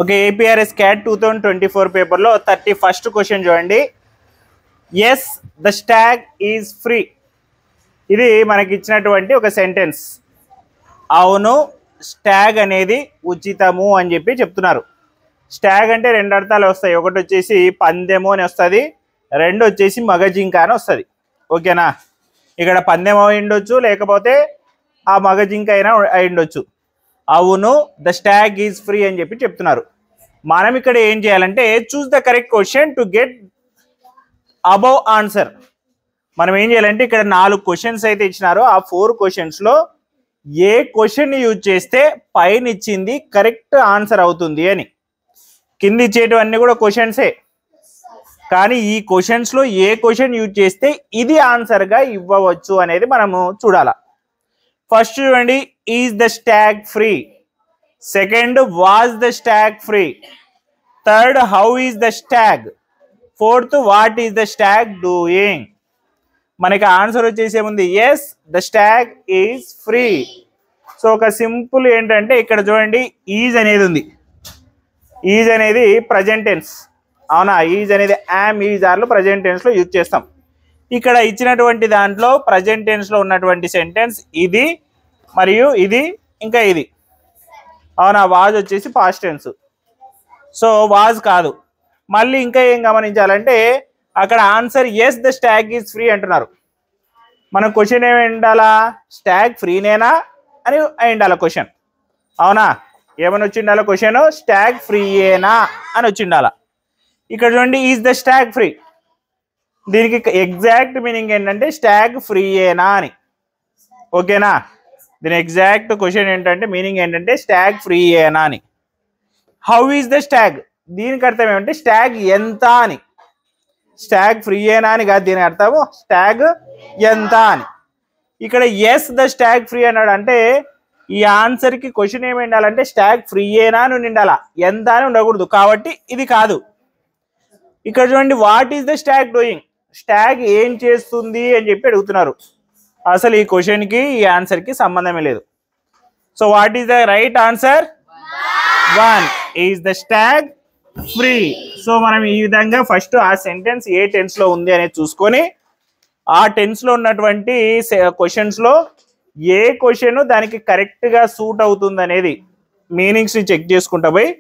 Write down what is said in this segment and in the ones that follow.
Okay, APRS cat 2024 పేపర్లో 31st question చూడండి. Yes the stag is free. ఇది మనకి ఇచ్చినటువంటి ఒక సెంటెన్స్. అవును స్టాగ్ అనేది ఉచితము అని చెప్పి చెప్తున్నారు. స్టాగ్ అంటే రెండు అర్థాలు వస్తాయి. ఒకటి వచ్చేసి పందెము అని వస్తుంది, రెండు వచ్చేసి మగజింక అని వస్తుంది. ఓకేనా, ఇక్కడ పందెం అయి ఉండొచ్చు, లేకపోతే ఆ మగజింక అయినా అయి ఉండొచ్చు. అవును ద స్టాగ్ ఈజ్ ఫ్రీ అని చెప్పి చెప్తున్నారు. మనం ఇక్కడ ఏం చేయాలంటే choose the correct question to get above answer. మనం ఏం చేయాలంటే ఇక్కడ 4 క్వశ్చన్స్ అయితే ఇచ్చినారో ఆ 4 క్వశ్చన్స్లో ఏ క్వశ్చన్ యూజ్ చేస్తే పైన ఇచ్చింది కరెక్ట్ ఆన్సర్ అవుతుంది అని. కింద ఇచ్చేటివన్నీ కూడా క్వశ్చన్సే, కానీ ఈ క్వశ్చన్స్లో ఏ క్వశ్చన్ యూజ్ చేస్తే ఇది ఆన్సర్గా ఇవ్వవచ్చు అనేది మనము చూడాలి. ఫస్ట్ చూడండి, is the stag free. Second, was the stag free. Third, how is the stag. Fourth, what is the stag doing. మనకి ఆన్సర్ వచ్చేసి ఏముంది, yes the stag is free. So ఒక సింపుల్ ఏంటంటే ఇక్కడ చూడండి, ఈజ్ అనేది ఉంది. ఈజ్ అనేది ప్రజెంట్ టెన్స్, అవునా. ఈజ్ అనేది యామ్, ఈజ్ ఆర్లో ప్రజెంట్ టెన్స్లో యూజ్ చేస్తాం. ఇక్కడ ఇచ్చినటువంటి దాంట్లో ప్రజెంట్ టెన్స్లో ఉన్నటువంటి సెంటెన్స్ ఇది మరియు ఇది ఇంకా ఇది, అవునా. వాజ్ వచ్చేసి పాస్ట్ టెన్స్, సో వాజ్ కాదు. మళ్ళీ ఇంకా ఏం గమనించాలంటే అక్కడ answer yes the stag is free అంటున్నారు. మన క్వశ్చన్ ఏమి ఉండాలా, స్టాగ్ ఫ్రీనేనా అని అయి ఉండాలి క్వశ్చన్, అవునా. ఏమని వచ్చి ఉండాలి క్వశ్చన్, స్టాగ్ ఫ్రీయేనా అని వచ్చి ఉండాలా. ఇక్కడ చూడండి, ఈజ్ ద స్టాగ్ ఫ్రీ. దీనికి ఎగ్జాక్ట్ మీనింగ్ ఏంటంటే స్టాగ్ ఫ్రీయేనా అని. ఓకేనా, దీని ఎగ్జాక్ట్ క్వశ్చన్ ఏంటంటే మీనింగ్ ఏంటంటే స్టాగ్ ఫ్రీయేనా అని. హౌ ఈజ్ ద స్టాగ్, దీనికి అర్థం ఏమంటే స్టాగ్ ఎంత అని. స్టాగ్ ఫ్రీయేనా అని కాదు, దీని అర్థము స్టాగ్ ఎంత అని. ఇక్కడ ఎస్ ద స్టాగ్ ఫ్రీ అన్నాడు అంటే ఈ ఆన్సర్కి క్వశ్చన్ ఏమి ఉండాలంటే స్టాగ్ ఫ్రీయేనా అని ఉండాలా, ఎంత అని ఉండకూడదు. కాబట్టి ఇది కాదు. ఇక్కడ చూడండి, what is the stag doing. Stag ఏం చేస్తుంది అని చెప్పి అడుగుతున్నారు. అసలు ఈ క్వశ్చన్కి ఈ ఆన్సర్కి సంబంధమే లేదు. So what is the right answer, 1 is the stag free. So మనం ఈ విధంగా ఫస్ట్ ఆ సెంటెన్స్ ఏ టెన్స్లో ఉంది అనేది చూసుకొని ఆ టెన్స్లో ఉన్నటువంటి క్వశ్చన్స్లో ఏ క్వశ్చన్ దానికి కరెక్ట్గా సూట్ అవుతుంది అనేది మీనింగ్స్ని చెక్ చేసుకుంటా పోయి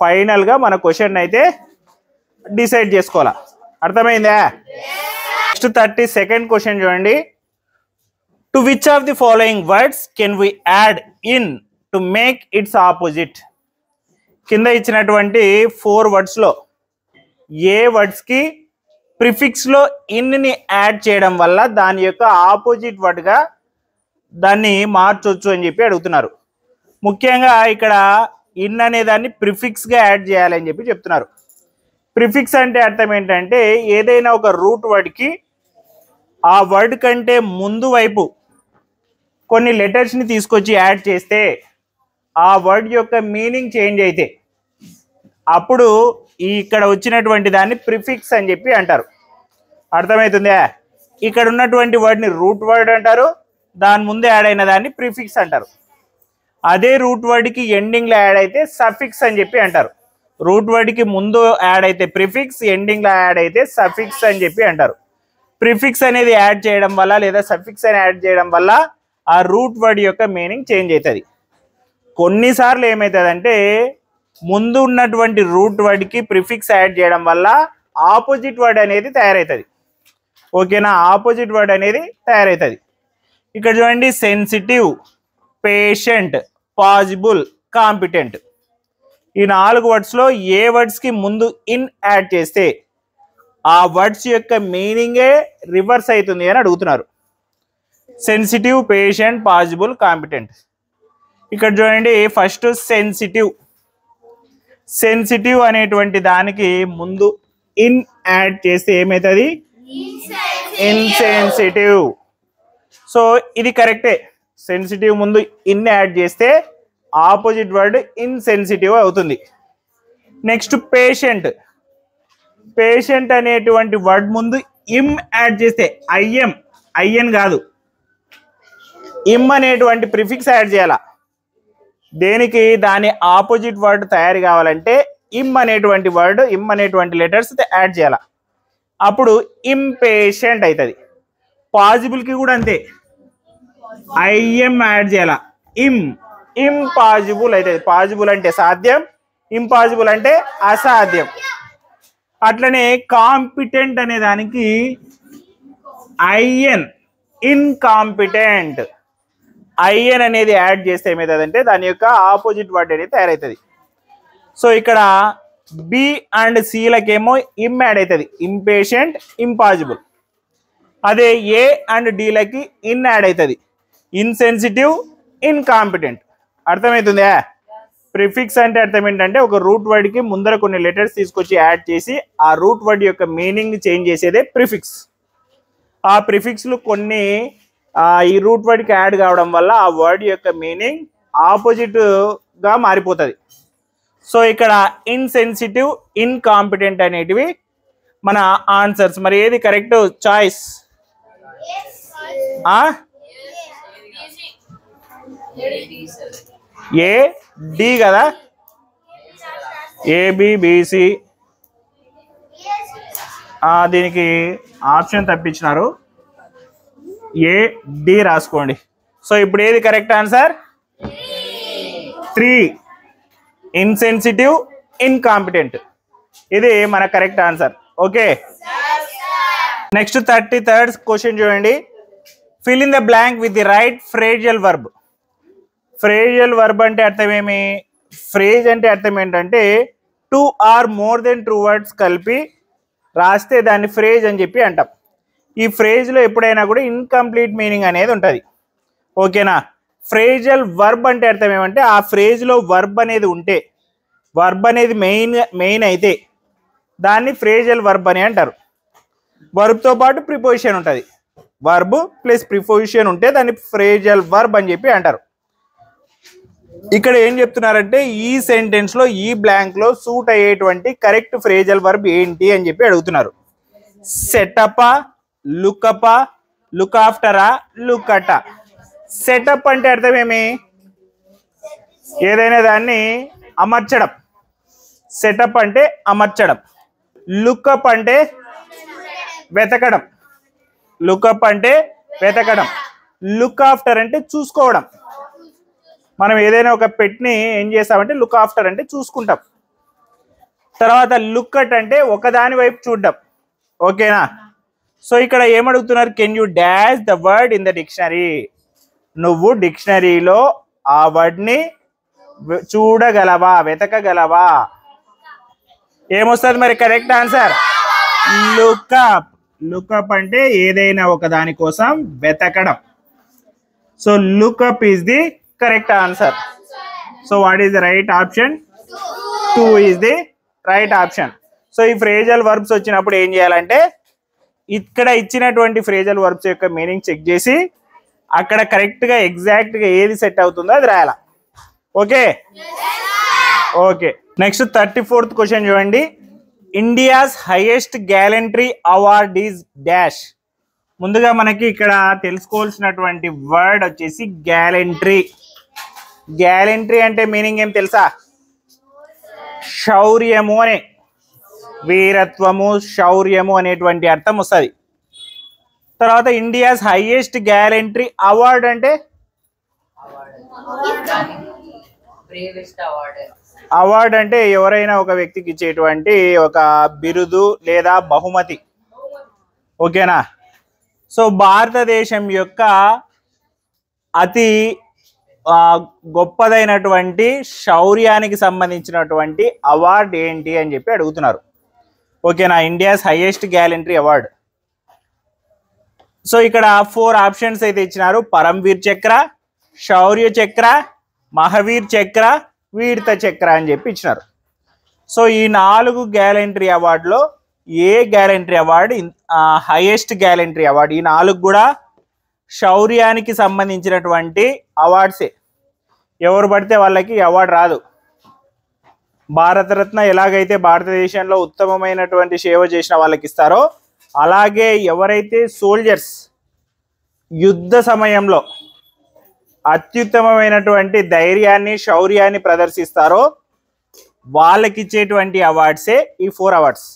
ఫైనల్గా మన క్వశ్చన్ అయితే డిసైడ్ చేసుకోవాలా. అర్థమైందా? నెక్స్ట్ 32nd క్వశ్చన్ చూడండి. To which of the following words can we add in to make its opposite. కింద ఇచ్చినటువంటి 4 వర్డ్స్లో ఏ వర్డ్స్కి ప్రిఫిక్స్లో ఇన్ని యాడ్ చేయడం వల్ల దాని యొక్క ఆపోజిట్ వర్డ్గా దాన్ని మార్చొచ్చు అని చెప్పి అడుగుతున్నారు. ముఖ్యంగా ఇక్కడ ఇన్ అనే దాన్ని ప్రిఫిక్స్గా యాడ్ చేయాలని చెప్పి చెప్తున్నారు. ప్రిఫిక్స్ అంటే అర్థం ఏంటంటే ఏదైనా ఒక రూట్ వర్డ్కి ఆ వర్డ్ కంటే ముందు వైపు కొన్ని లెటర్స్ని తీసుకొచ్చి యాడ్ చేస్తే ఆ వర్డ్ యొక్క మీనింగ్ చేంజ్ అయితే అప్పుడు ఇక్కడ వచ్చినటువంటి దాన్ని ప్రిఫిక్స్ అని చెప్పి అంటారు. అర్థమవుతుందా? ఇక్కడ ఉన్నటువంటి వర్డ్ని రూట్ వర్డ్ అంటారు, దాని ముందు యాడ్ అయిన దాన్ని ప్రిఫిక్స్ అంటారు. అదే రూట్ వర్డ్కి ఎండింగ్లో యాడ్ అయితే సఫిక్స్ అని చెప్పి అంటారు. రూట్ వర్డ్కి ముందు యాడ్ అయితే ప్రిఫిక్స్, ఎండింగ్లో యాడ్ అయితే సఫిక్స్ అని చెప్పి అంటారు. ప్రిఫిక్స్ అనేది యాడ్ చేయడం వల్ల లేదా సఫిక్స్ అని యాడ్ చేయడం వల్ల ఆ రూట్ వర్డ్ యొక్క మీనింగ్ చేంజ్ అవుతుంది. కొన్నిసార్లు ఏమవుతుందంటే ముందు ఉన్నటువంటి రూట్ వర్డ్కి ప్రిఫిక్స్ యాడ్ చేయడం వల్ల ఆపోజిట్ వర్డ్ అనేది తయారవుతుంది. ఓకేనా, ఆపోజిట్ వర్డ్ అనేది తయారవుతుంది. ఇక్కడ చూడండి, సెన్సిటివ్, పేషెంట్, పాజిబుల్, కాంపిటెంట్. ఈ 4 వర్డ్స్లో ఏ వర్డ్స్కి ముందు ఇన్ యాడ్ చేస్తే ఆ వర్డ్స్ యొక్క మీనింగే రివర్స్ అవుతుంది అని అడుగుతున్నారు. Sensitive, patient, possible, competent. ఇక్కడ చూడండి, ఫస్ట్ సెన్సిటివ్. సెన్సిటివ్ అనేటువంటి దానికి ముందు ఇన్ యాడ్ చేస్తే ఏమవుతుంది, ఇన్సెన్సిటివ్. సో ఇది కరెక్టే. సెన్సిటివ్ ముందు ఇన్ యాడ్ చేస్తే ఆపోజిట్ వర్డ్ ఇన్సెన్సిటివ్ అవుతుంది. Next patient. పేషెంట్ అనేటువంటి వర్డ్ ముందు ఇమ్ యాడ్ చేస్తే ఐఎన్ కాదు, ఇమ్ అనేటువంటి ప్రిఫిక్స్ యాడ్ చేయాల. దేనికి దాని ఆపోజిట్ వర్డ్ తయారు కావాలంటే ఇమ్ అనేటువంటి వర్డ్, ఇమ్ అనేటువంటి లెటర్స్ యాడ్ చేయాలి. అప్పుడు ఇంపేషెంట్ అవుతుంది. పాజిబుల్కి కూడా అంతే, ఐఎం యాడ్ చేయాల, ఇంపాజిబుల్ అవుతుంది. పాజిబుల్ అంటే సాధ్యం, ఇంపాసిబుల్ అంటే అసాధ్యం. అట్లనే కాంపిటెంట్ అనే దానికి ఐఎన్, ఇన్కాంపిటెంట్, ఐఎన్ అనేది యాడ్ చేస్తే ఏమవుతుందంటే దాని యొక్క ఆపోజిట్ వర్డ్ అనేది తయారవుతుంది. సో ఇక్కడ బి అండ్ సిలకేమో ఇమ్ యాడ్ అవుతుంది, ఇంపేషెంట్, ఇంపాసిబుల్. అదే ఏ అండ్ డీలకి ఇన్ యాడ్ అవుతుంది, ఇన్సెన్సిటివ్, ఇన్కాంపిటెంట్. అర్థమవుతుందా? ప్రిఫిక్స్ అంటే అర్థం ఏంటంటే ఒక రూట్ వర్డ్కి ముందర కొన్ని లెటర్స్ తీసుకొచ్చి యాడ్ చేసి ఆ రూట్ వర్డ్ యొక్క మీనింగ్ని చేంజ్ చేసేదే ప్రిఫిక్స్. ఆ ప్రిఫిక్స్లు కొన్ని ఈ రూట్ వర్డ్కి యాడ్ కావడం వల్ల ఆ వర్డ్ యొక్క మీనింగ్ ఆపోజిట్గా మారిపోతుంది. సో ఇక్కడ ఇన్సెన్సిటివ్, ఇన్కాంపిటెంట్ అనేటివి మన ఆన్సర్స్. మరి ఏది కరెక్ట్ చాయిస్? ఏ డి కదా, ఏబిబిసి. దీనికి ఆప్షన్ తప్పించినారు, ఏ డి రాసుకోండి. సో ఇప్పుడు ఏది కరెక్ట్ ఆన్సర్? 3, insensitive, incompetent. ఇది మన correct answer. Okay, next 33rd question చూడండి. Fill in the blank with the right phrasal verb. Phrasal verb అంటే అర్థం ఏమి? ఫ్రేజ్ అంటే అర్థం ఏంటంటే 2 or more than 2 words కలిపి రాస్తే దాన్ని ఫ్రేజ్ అని చెప్పి అంటాం. ఈ ఫ్రేజ్లో ఎప్పుడైనా కూడా ఇన్కంప్లీట్ మీనింగ్ అనేది ఉంటుంది. ఓకేనా? ఫ్రేజల్ వర్బ్ అంటే అర్థం ఏమంటే ఆ ఫ్రేజ్లో వర్బ్ అనేది ఉంటే, వర్బ్ అనేది మెయిన్ అయితే దాన్ని ఫ్రేజల్ వర్బ్ అని అంటారు. వర్బ్తో పాటు ప్రిపోజిషన్ ఉంటుంది, వర్బ్ ప్లస్ ప్రిపోజిషన్ ఉంటే దాన్ని ఫ్రేజల్ వర్బ్ అని చెప్పి అంటారు. ఇక్కడ ఏం చెప్తున్నారంటే ఈ సెంటెన్స్లో ఈ బ్లాంక్లో సూట్ అయ్యేటువంటి కరెక్ట్ ఫ్రేజల్ వర్బ్ ఏంటి అని చెప్పి అడుగుతున్నారు. సెటపా, లుకపా, లుక్ ఆఫ్టరా, లుకట. సెటప్ అంటే అర్థం ఏమి? ఏదైనా దాన్ని అమర్చడం, సెటప్ అంటే అమర్చడం. లుకప్ అంటే వెతకడం, లుకప్ అంటే వెతకడం. లుక్ ఆఫ్టర్ అంటే చూసుకోవడం. మనం ఏదైనా ఒక పెట్ని ఏం చేస్తామంటే లుక్ ఆఫ్టర్ అంటే చూసుకుంటాం. తర్వాత లుక్ అట్ అంటే ఒకదాని వైపు చూడడం. ఓకేనా? సో ఇక్కడ ఏమడుగుతున్నారు? Can you dash the word in the dictionary. నువ్వు డిక్షనరీలో ఆ వర్డ్ని చూడగలవా, వెతకగలవా? ఏమొస్తుంది మరి కరెక్ట్ ఆన్సర్? లుకప్. లుకప్ అంటే ఏదైనా ఒక దాని కోసం వెతకడం. So look up is the correct answer. So what is the right option? 2 is the right option. So ఈ ఫ్రేజల్ వర్బ్స్ వచ్చినప్పుడు ఏం చేయాలంటే ఇక్కడ ఇచ్చినటువంటి ఫ్రేజల్ వర్బ్స్ యొక్క మీనింగ్ చెక్ చేసి అక్కడ కరెక్ట్గా ఎగ్జాక్ట్గా ఏది సెట్ అవుతుందో అది రాయాల. Okay okay, next 34th question చూడండి. India's highest gallantry award is dash. ముందుగా మనకి ఇక్కడ తెలుసుకోవాల్సినటువంటి వర్డ్ వచ్చేసి గ్యాలంటరీ. గ్యాలంటరీ అంటే మీనింగ్ ఏం తెలుసా? శౌర్యము అనే, వీరత్వము, శౌర్యము అనేటువంటి అర్థం వస్తుంది. తర్వాత ఇండియాస్ హైయెస్ట్ గ్యాలంటరీ అవార్డ్ అంటే అవార్డ్ అంటే ఎవరైనా ఒక వ్యక్తికి ఇచ్చేటువంటి ఒక బిరుదు లేదా బహుమతి. ఓకేనా? సో భారతదేశం యొక్క అతి గొప్పదైనటువంటి శౌర్యానికి సంబంధించినటువంటి అవార్డు ఏంటి అని చెప్పి అడుగుతున్నారు. ఓకేనా? India's highest gallantry award. So ఇక్కడ 4 ఆప్షన్స్ అయితే ఇచ్చినారు. పరమ్వీర్ చక్ర, శౌర్య చక్ర, మహావీర్ చక్ర, వీరత చక్ర అని చెప్పి ఇచ్చినారు. సో ఈ 4 గ్యాలంటరీ అవార్డులో ఏ gallantry award highest gallantry award? ఈ 4 కూడా శౌర్యానికి సంబంధించినటువంటి అవార్డ్సే. ఎవరు పడితే వాళ్ళకి అవార్డు రాదు. భారతరత్న ఎలాగైతే భారతదేశంలో ఉత్తమమైనటువంటి సేవ చేసిన వాళ్ళకి ఇస్తారో అలాగే ఎవరైతే సోల్జర్స్ యుద్ధ సమయంలో అత్యుత్తమమైనటువంటి ధైర్యాన్ని శౌర్యాన్ని ప్రదర్శిస్తారో వాళ్ళకి ఇచ్చేటువంటి అవార్డ్సే ఈ 4 అవార్డ్స్.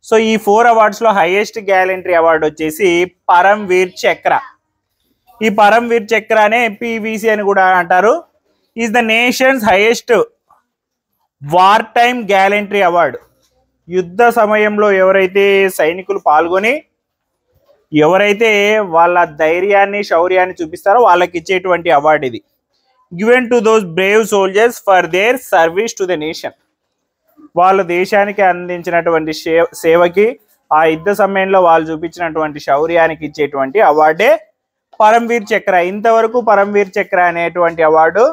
సో ఈ 4 అవార్డ్స్లో హైయెస్ట్ గ్యాలంటరీ అవార్డు వచ్చేసి పరమ్వీర్ చక్ర. ఈ పరమ్వీర్ చక్రనే పీవీసీ అని కూడా అంటారు. Is the nations highest war time gallantry award. యుద్ధ సమయంలో ఎవరైతే సైనికులు పాల్గొని ఎవరైతే వాళ్ళ ధైర్యాన్ని శౌర్యాన్ని చూపిస్తారో వాళ్ళకి ఇచ్చేటువంటి అవార్డు ఇది. Given to those Brave soldiers for their service to the nation. వాళ్ళు దేశానికి అందించినటువంటి సేవకి ఆ యుద్ధ సమయంలో వాళ్ళు చూపించినటువంటి శౌర్యానికి ఇచ్చేటువంటి అవార్డే పరమ్వీర్ చక్ర. ఇంతవరకు పరమ్వీర్ చక్ర అనేటువంటి అవార్డు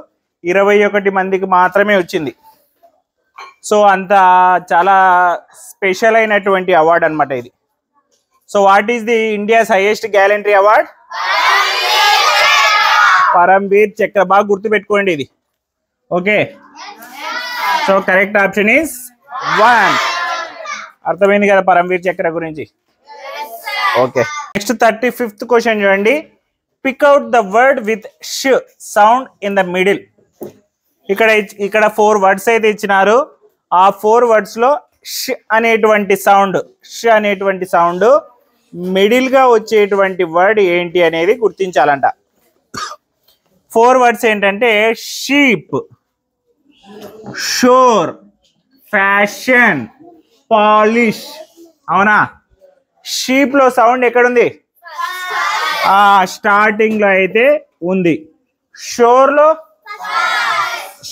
21 మందికి మాత్రమే వచ్చింది. సో అంత చాలా స్పెషల్ అయినటువంటి అవార్డు అనమాట ఇది. So what is the India's highest gallantry award? Paramvir Chakra. బాగా గుర్తుపెట్టుకోండి ఇది. Okay, so correct option is 1. అర్థమైంది కదా పరమ్వీర్ చక్ర గురించి? ఓకే, నెక్స్ట్ 35th క్వశ్చన్ చూడండి. Pick out the word with sh sound in the middle. ఇక్కడ 4 వర్డ్స్ అయితే ఇచ్చినారు. ఆ 4 వర్డ్స్లో ష్ అనేటువంటి సౌండ్ మిడిల్ గా వచ్చేటువంటి వర్డ్ ఏంటి అనేది గుర్తించాలంట. 4 వర్డ్స్ ఏంటంటే షీప్, షోర్, ఫ్యాషన్, పాలిష్. అవునా? షీప్ లో సౌండ్ ఎక్కడుంది? స్టార్టింగ్ లో అయితే ఉంది. షోర్ లో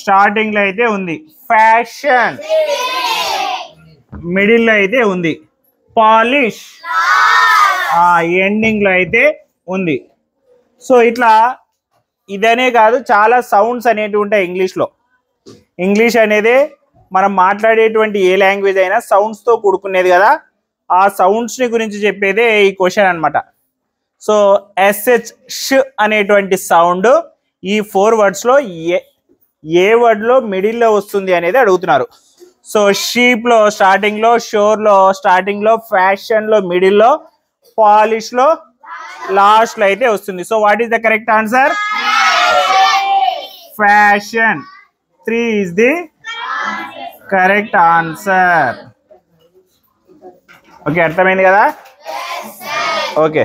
స్టార్టింగ్ లో అయితే ఉంది. ఫ్యాషన్ మిడిల్ లో అయితే ఉంది. పాలిష్ ఎండింగ్ లో అయితే ఉంది. సో ఇట్లా ఇదనే కాదు, చాలా సౌండ్స్ అనేవి ఉంటాయి ఇంగ్లీష్లో. ఇంగ్లీష్ అనేది మనం మాట్లాడేటువంటి ఏ లాంగ్వేజ్ అయినా సౌండ్స్తో కూడుకునేది కదా. ఆ సౌండ్స్ని గురించి చెప్పేదే ఈ క్వశ్చన్ అనమాట. సో ఎస్హెచ్ ష్ అనేటువంటి సౌండ్ ఈ 4 వర్డ్స్లో ఏ వర్డ్లో మిడిల్లో వస్తుంది అనేది అడుగుతున్నారు. సో షీప్లో స్టార్టింగ్లో, షోర్లో స్టార్టింగ్లో, ఫ్యాషన్లో మిడిల్లో, పాలిష్లో లాస్ట్లో అయితే వస్తుంది. So what is the correct answer? Fashion. 3 is the correct answer. Okay, అర్థమైంది కదా? ఓకే.